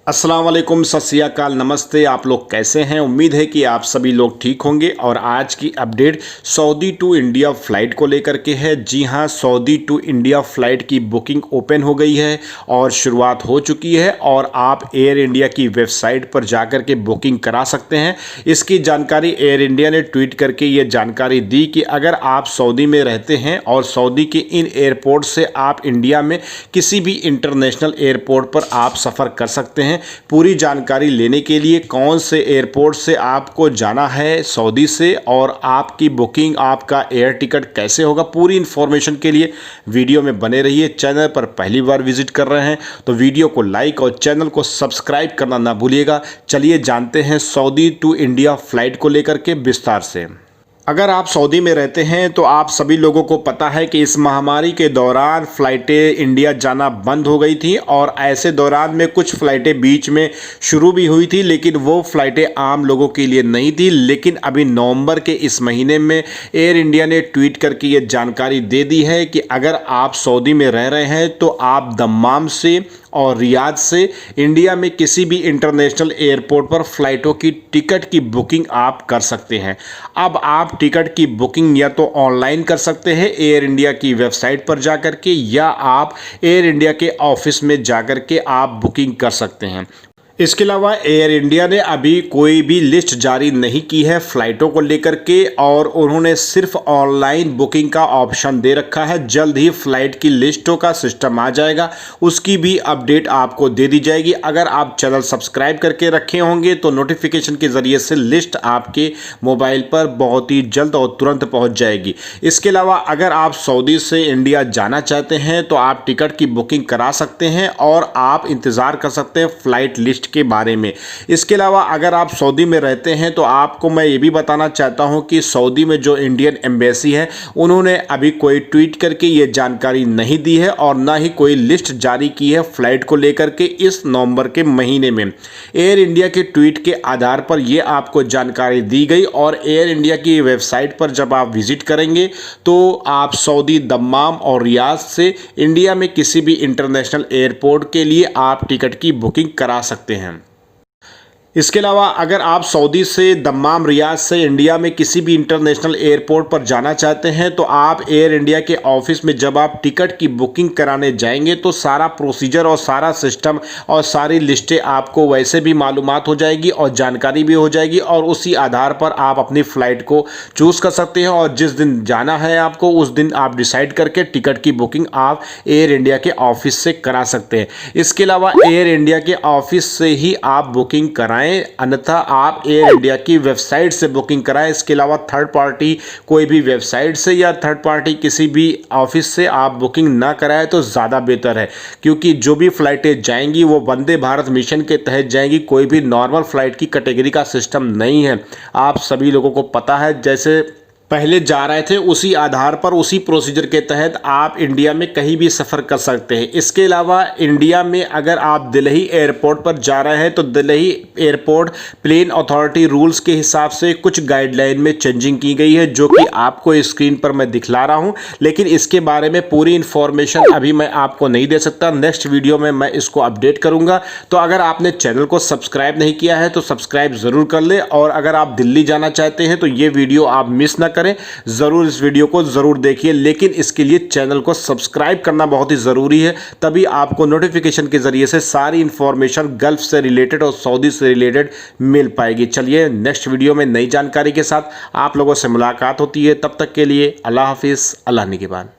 अस्सलाम वालेकुम, सत श्री अकाल, नमस्ते। आप लोग कैसे हैं? उम्मीद है कि आप सभी लोग ठीक होंगे। और आज की update Saudi to India flight को लेकर के है। जी हां, सऊदी टू इंडिया फ़्लाइट की बुकिंग ओपन हो गई है और शुरुआत हो चुकी है और आप एयर इंडिया की वेबसाइट पर जाकर के बुकिंग करा सकते हैं। इसकी जानकारी एयर इंडिया ने ट्वीट करके ये जानकारी दी कि अगर आप सऊदी में रहते हैं और सऊदी के इन एयरपोर्ट से आप इंडिया में किसी भी इंटरनेशनल एयरपोर्ट पर आप सफ़र कर सकते हैं। पूरी जानकारी लेने के लिए कौन से एयरपोर्ट से आपको जाना है सऊदी से और आपकी बुकिंग, आपका एयर टिकट कैसे होगा, पूरी इन्फॉर्मेशन के लिए वीडियो में बने रहिए। चैनल पर पहली बार विजिट कर रहे हैं तो वीडियो को लाइक और चैनल को सब्सक्राइब करना ना भूलिएगा। चलिए जानते हैं सऊदी टू इंडिया फ़्लाइट को लेकर के विस्तार से। अगर आप सऊदी में रहते हैं तो आप सभी लोगों को पता है कि इस महामारी के दौरान फ़्लाइटें इंडिया जाना बंद हो गई थी और ऐसे दौरान में कुछ फ़्लाइटें बीच में शुरू भी हुई थी, लेकिन वो फ़्लाइटें आम लोगों के लिए नहीं थी। लेकिन अभी नवंबर के इस महीने में एयर इंडिया ने ट्वीट करके ये जानकारी दे दी है कि अगर आप सऊदी में रह रहे हैं तो आप दम्माम से और रियाद से इंडिया में किसी भी इंटरनेशनल एयरपोर्ट पर फ़्लाइटों की टिकट की बुकिंग आप कर सकते हैं। अब आप टिकट की बुकिंग या तो ऑनलाइन कर सकते हैं एयर इंडिया की वेबसाइट पर जाकर के, या आप एयर इंडिया के ऑफिस में जाकर के आप बुकिंग कर सकते हैं। इसके अलावा एयर इंडिया ने अभी कोई भी लिस्ट जारी नहीं की है फ़्लाइटों को लेकर के और उन्होंने सिर्फ ऑनलाइन बुकिंग का ऑप्शन दे रखा है। जल्द ही फ़्लाइट की लिस्टों का सिस्टम आ जाएगा, उसकी भी अपडेट आपको दे दी जाएगी। अगर आप चैनल सब्सक्राइब करके रखे होंगे तो नोटिफिकेशन के ज़रिए से लिस्ट आपके मोबाइल पर बहुत ही जल्द और तुरंत पहुँच जाएगी। इसके अलावा अगर आप सऊदी से इंडिया जाना चाहते हैं तो आप टिकट की बुकिंग करा सकते हैं और आप इंतज़ार कर सकते हैं फ़्लाइट लिस्ट के बारे में। इसके अलावा अगर आप सऊदी में रहते हैं तो आपको मैं ये भी बताना चाहता हूं कि सऊदी में जो इंडियन एम्बेसी है उन्होंने अभी कोई ट्वीट करके ये जानकारी नहीं दी है और ना ही कोई लिस्ट जारी की है फ़्लाइट को लेकर के इस नवंबर के महीने में। एयर इंडिया के ट्वीट के आधार पर ये आपको जानकारी दी गई और एयर इंडिया की वेबसाइट पर जब आप विजिट करेंगे तो आप सऊदी दम्माम और रियाद से इंडिया में किसी भी इंटरनेशनल एयरपोर्ट के लिए आप टिकट की बुकिंग करा सकते हैं। इसके अलावा अगर आप सऊदी से दम्माम, रियाद से इंडिया में किसी भी इंटरनेशनल एयरपोर्ट पर जाना चाहते हैं तो आप एयर इंडिया के ऑफिस में जब आप टिकट की बुकिंग कराने जाएंगे तो सारा प्रोसीजर और सारा सिस्टम और सारी लिस्टें आपको वैसे भी मालूमात हो जाएगी और जानकारी भी हो जाएगी और उसी आधार पर आप अपनी फ़्लाइट को चूज़ कर सकते हैं और जिस दिन जाना है आपको उस दिन आप डिसाइड करके टिकट की बुकिंग आप एयर इंडिया के ऑफिस से करा सकते हैं। इसके अलावा एयर इंडिया के ऑफिस से ही आप बुकिंग कराएं, अन्यथा आप एयर इंडिया की वेबसाइट से बुकिंग कराएं। इसके अलावा थर्ड पार्टी कोई भी वेबसाइट से या थर्ड पार्टी किसी भी ऑफिस से आप बुकिंग ना कराएं तो ज़्यादा बेहतर है, क्योंकि जो भी फ़्लाइटें जाएंगी वो वंदे भारत मिशन के तहत जाएंगी। कोई भी नॉर्मल फ़्लाइट की कैटेगरी का सिस्टम नहीं है। आप सभी लोगों को पता है, जैसे पहले जा रहे थे उसी आधार पर, उसी प्रोसीजर के तहत आप इंडिया में कहीं भी सफ़र कर सकते हैं। इसके अलावा इंडिया में अगर आप दिल्ली एयरपोर्ट पर जा रहे हैं तो Delhi airport plane authority rules के हिसाब से कुछ गाइडलाइन में चेंजिंग की गई है, जो कि आपको स्क्रीन पर मैं दिखला रहा हूं। लेकिन इसके बारे में पूरी इन्फॉर्मेशन अभी मैं आपको नहीं दे सकता, नेक्स्ट वीडियो में मैं इसको अपडेट करूँगा। तो अगर आपने चैनल को सब्सक्राइब नहीं किया है तो सब्सक्राइब ज़रूर कर ले और अगर आप दिल्ली जाना चाहते हैं तो ये वीडियो आप मिस ना करें, जरूर इस वीडियो को जरूर देखिए। लेकिन इसके लिए चैनल को सब्सक्राइब करना बहुत ही ज़रूरी है, तभी आपको नोटिफिकेशन के ज़रिए से सारी इंफॉर्मेशन गल्फ से रिलेटेड और सऊदी से रिलेटेड मिल पाएगी। चलिए नेक्स्ट वीडियो में नई जानकारी के साथ आप लोगों से मुलाकात होती है। तब तक के लिए अल्लाह हाफिज़, अल्लाह निगहबान।